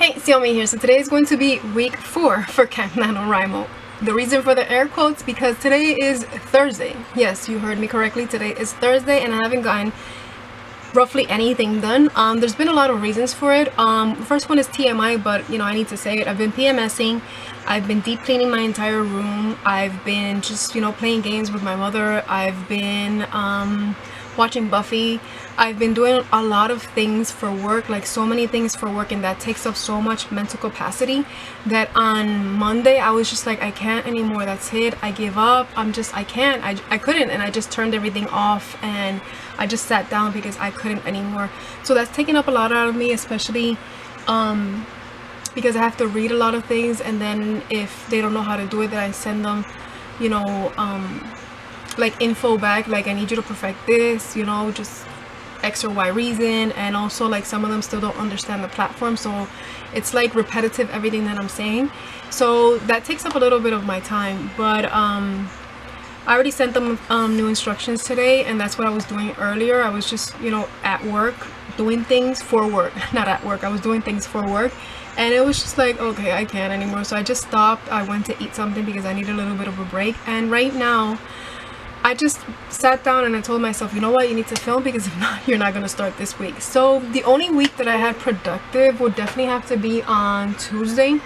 Hey, Xiaomi here. So today is going to be week 4 for Camp Nanowrimo. The reason for the air quotes, because today is Thursday. Yes, you heard me correctly. Today is Thursday and I haven't gotten roughly anything done. There's been a lot of reasons for it. First one is TMI, but I need to say it. I've been PMSing. I've been deep cleaning my entire room. I've been just playing games with my mother. I've been watching Buffy. I've been doing a lot of things for work, like so many things for work, and that takes up so much mental capacity that on Monday I was just like, I can't anymore, that's it, I give up, I couldn't, and I just turned everything off and I just sat down because I couldn't anymore. So that's taken up a lot out of me, especially because I have to read a lot of things, and then if they don't know how to do it, then I send them like info back, like I need you to perfect this, just X or Y reason. And also like some of them still don't understand the platform, so it's like repetitive everything that I'm saying, so that takes up a little bit of my time. But I already sent them new instructions today, and that's what I was doing earlier. I was just at work doing things for work, not at work, I was doing things for work, and it was just like, okay, I can't anymore. So I just stopped. I went to eat something because I need a little bit of a break, and right now I just sat down and I told myself, you know what, you need to film, because if not, you're not going to start this week. So the only week that I had productive would definitely have to be on Tuesday.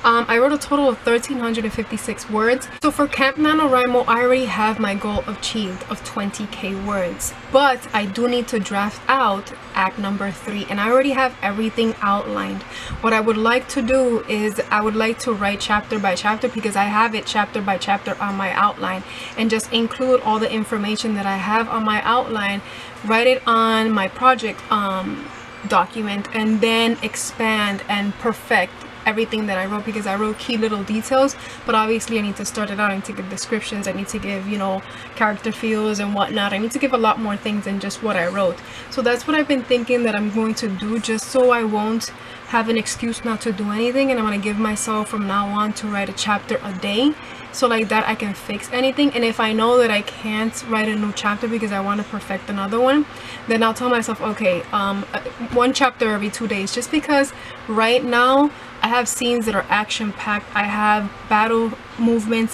I wrote a total of 1,356 words. So for Camp Nanowrimo, I already have my goal achieved of 20k words. But I do need to draft out act number 3, and I already have everything outlined. What I would like to do is I would like to write chapter by chapter, because I have it chapter by chapter on my outline, and just include all the information that I have on my outline, write it on my project document, and then expand and perfect everything that I wrote, because I wrote key little details, but obviously I need to start it out. I need to give descriptions, I need to give character feels and whatnot. I need to give a lot more things than just what I wrote. So that's what I've been thinking that I'm going to do, just so I won't have an excuse not to do anything. And I'm going to give myself from now on to write a chapter a day, so like that I can fix anything. And if I know that I can't write a new chapter because I want to perfect another one, then I'll tell myself, okay, one chapter every 2 days, just because right now I have scenes that are action-packed. I have battle movements.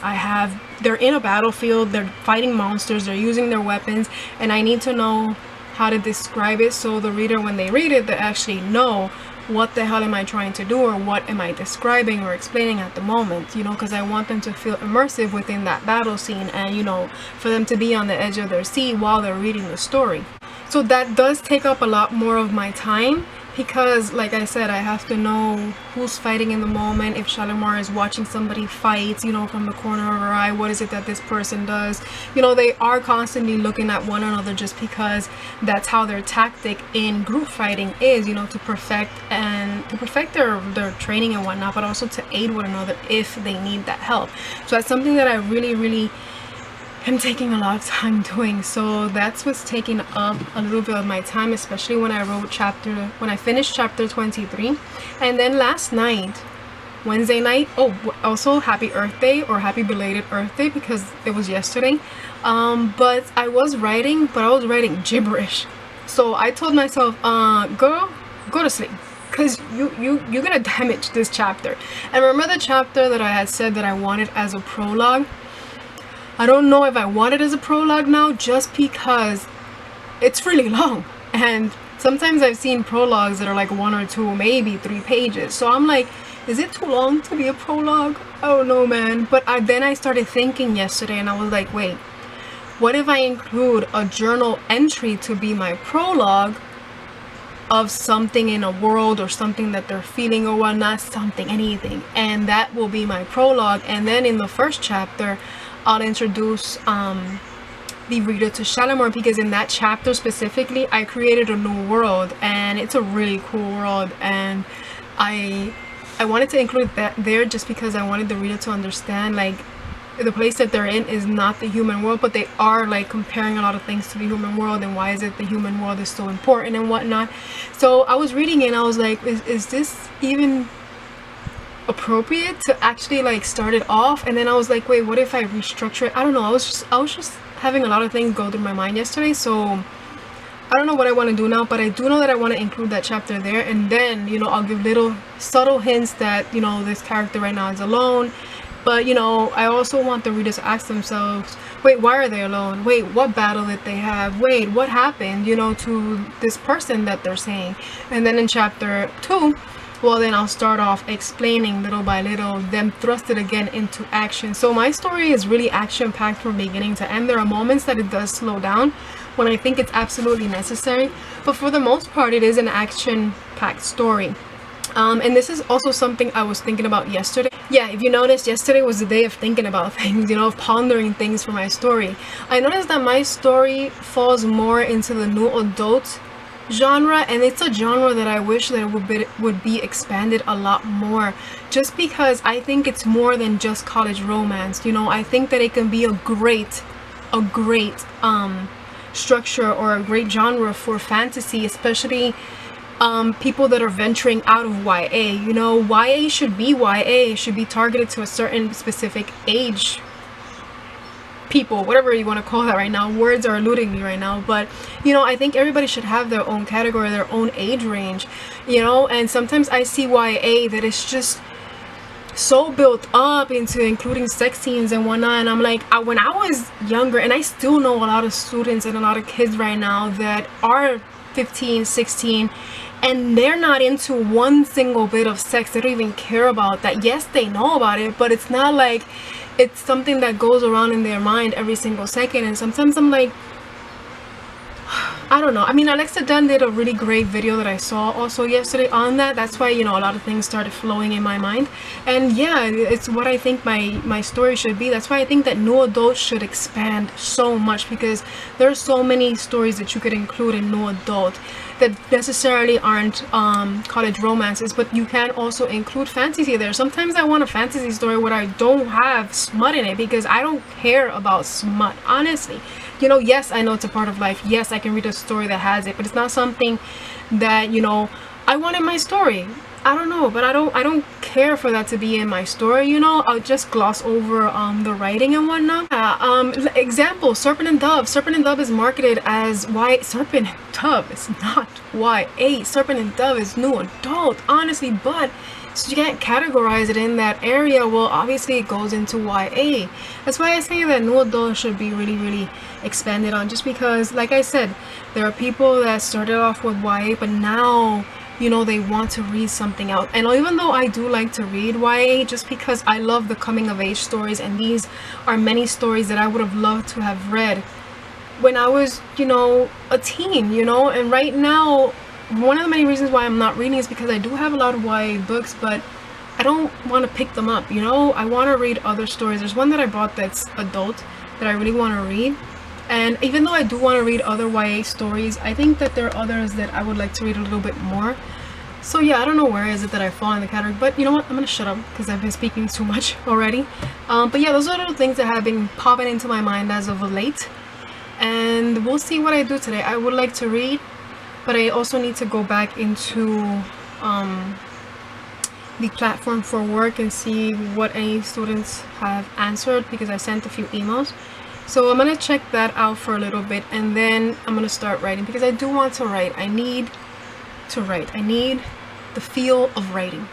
They're in a battlefield, they're fighting monsters, they're using their weapons, and I need to know how to describe it, so the reader, when they read it, they actually know what the hell am I trying to do, or what am I describing or explaining at the moment, because I want them to feel immersive within that battle scene, and for them to be on the edge of their seat while they're reading the story. So that does take up a lot more of my time, because like I said, I have to know who's fighting in the moment. If Shalimar is watching somebody fight, from the corner of her eye, what is it that this person does? They are constantly looking at one another, just because that's how their tactic in group fighting is, to perfect their training and whatnot, but also to aid one another if they need that help. So that's something that I really I'm taking a lot of time doing. So that's what's taking up a little bit of my time, especially when I finished chapter 23. And then last night, Wednesday night, also happy Earth Day, or happy belated Earth Day, because it was yesterday. But I was writing gibberish. So I told myself, girl, go to sleep, because you're gonna damage this chapter. And remember the chapter that I had said that I wanted as a prologue? I don't know if I want it as a prologue now, just because it's really long, and sometimes I've seen prologues that are like 1 or 2, maybe 3 pages. So I'm like, is it too long to be a prologue? I don't know, man. But then I started thinking yesterday, and I was like, wait, what if I include a journal entry to be my prologue of something in a world, or something that they're feeling or whatnot, anything, and that will be my prologue. And then in the first chapter I'll introduce the reader to Shalimar, because in that chapter specifically I created a new world, and it's a really cool world, and I wanted to include that there, just because I wanted the reader to understand, like, the place that they're in is not the human world, but they are like comparing a lot of things to the human world, and why is it the human world is so important and whatnot. So I was reading it and I was like, is this even appropriate to actually like start it off? And then I was like, wait, what if I restructure it? I don't know, I was just having a lot of things go through my mind yesterday, so I don't know what I want to do now, but I do know that I want to include that chapter there, and then, you know, I'll give little subtle hints that, you know, this character right now is alone. But, you know, I also want the readers to ask themselves, wait, why are they alone? Wait, what battle did they have? Wait, what happened, you know, to this person that they're saying? And then in chapter 2, well, then I'll start off explaining little by little, them thrusted again into action. So my story is really action-packed from beginning to end. There are moments that it does slow down when I think it's absolutely necessary, but for the most part, it is an action-packed story. And this is also something I was thinking about yesterday. Yeah, if you noticed, yesterday was the day of thinking about things, you know, of pondering things for my story. I noticed that my story falls more into the new adult genre, and it's a genre that I wish that it would be expanded a lot more, just because I think it's more than just college romance. You know, I think that it can be a great structure or a great genre for fantasy, especially people that are venturing out of YA. You know, YA should be YA, it should be targeted to a certain specific age, people, whatever you want to call that right now. Words are eluding me right now, but you know, I think everybody should have their own category, their own age range, you know. And sometimes I see YA that is just so built up into including sex scenes and whatnot, and I'm like, when I was younger, and I still know a lot of students and a lot of kids right now that are 15, 16, and they're not into one single bit of sex. They don't even care about that. Yes, they know about it, but it's not like it's something that goes around in their mind every single second. And sometimes I'm like, I don't know. I mean, Alexa Dunn did a really great video that I saw also yesterday on that. That's why, you know, a lot of things started flowing in my mind. And yeah, it's what I think my story should be. That's why I think that new adult should expand so much, because there are so many stories that you could include in new adult that necessarily aren't college romances, but you can also include fantasy there. Sometimes I want a fantasy story where I don't have smut in it, because I don't care about smut, honestly. You know, yes, I know it's a part of life. Yes, I can read a story that has it, but it's not something that, you know, I want in my story. I don't know, but I don't care for that to be in my story, you know. I'll just gloss over the writing and whatnot. Example, Serpent and Dove. Serpent and Dove is marketed as Serpent and Dove is not YA. Serpent and Dove is new adult, honestly, but so you can't categorize it in that area. Well, obviously it goes into YA. That's why I say that new adult should be really expanded on, just because, like I said, there are people that started off with YA, but now, you know, they want to read something else. And even though I do like to read YA, just because I love the coming of age stories, and these are many stories that I would have loved to have read when I was, you know, a teen, you know. And right now, one of the many reasons why I'm not reading is because I do have a lot of YA books, but I don't want to pick them up, you know. I want to read other stories. There's one that I bought that's adult that I really want to read. And even though I do want to read other YA stories, I think that there are others that I would like to read a little bit more. So yeah, I don't know where is it that I fall in the category, but you know what, I'm gonna shut up because I've been speaking too much already. But yeah, those are little things that have been popping into my mind as of late, and we'll see what I do today. I would like to read, but I also need to go back into the platform for work and see what any students have answered, because I sent a few emails. So I'm gonna check that out for a little bit, and then I'm gonna start writing, because I do want to write. I need to write. I need the feel of writing.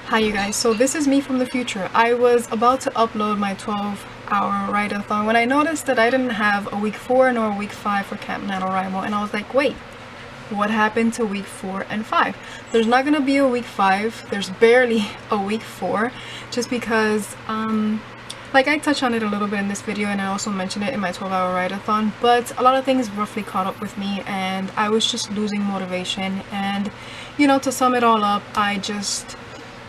Hi you guys, so this is me from the future. I was about to upload my 12-hour write-a-thon when I noticed that I didn't have a week 4 nor a week 5 for Camp Nanowrimo, and I was like, wait, what happened to week 4 and 5? There's not gonna be a week 5, there's barely a week 4, just because like I touched on it a little bit in this video, and I also mentioned it in my 12-hour write-a-thon, but a lot of things roughly caught up with me and I was just losing motivation. And you know, to sum it all up, I just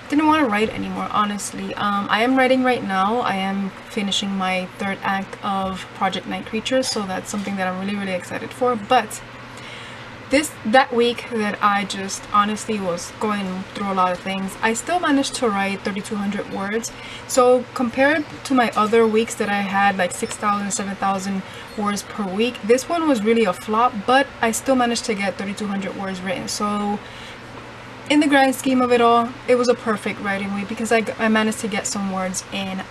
didn't want to write anymore, honestly. I am writing right now. I am finishing my 3rd act of Project Night Creatures, so that's something that I'm really excited for. But that week that I just honestly was going through a lot of things, I still managed to write 3,200 words. So compared to my other weeks that I had like 6,000, 7,000 words per week, this one was really a flop, but I still managed to get 3,200 words written. So in the grand scheme of it all, it was a perfect writing week because I managed to get some words in.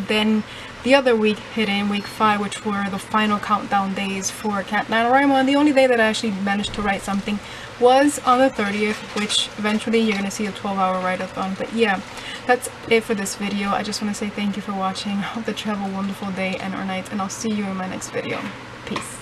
Then the other week hit in, week 5, which were the final countdown days for Camp Nanowrimo, and the only day that I actually managed to write something was on the 30th, which eventually you're gonna see a 12-hour write-a-thon. But yeah, that's it for this video. I just want to say thank you for watching. I hope that you have a wonderful day and or night, and I'll see you in my next video. Peace.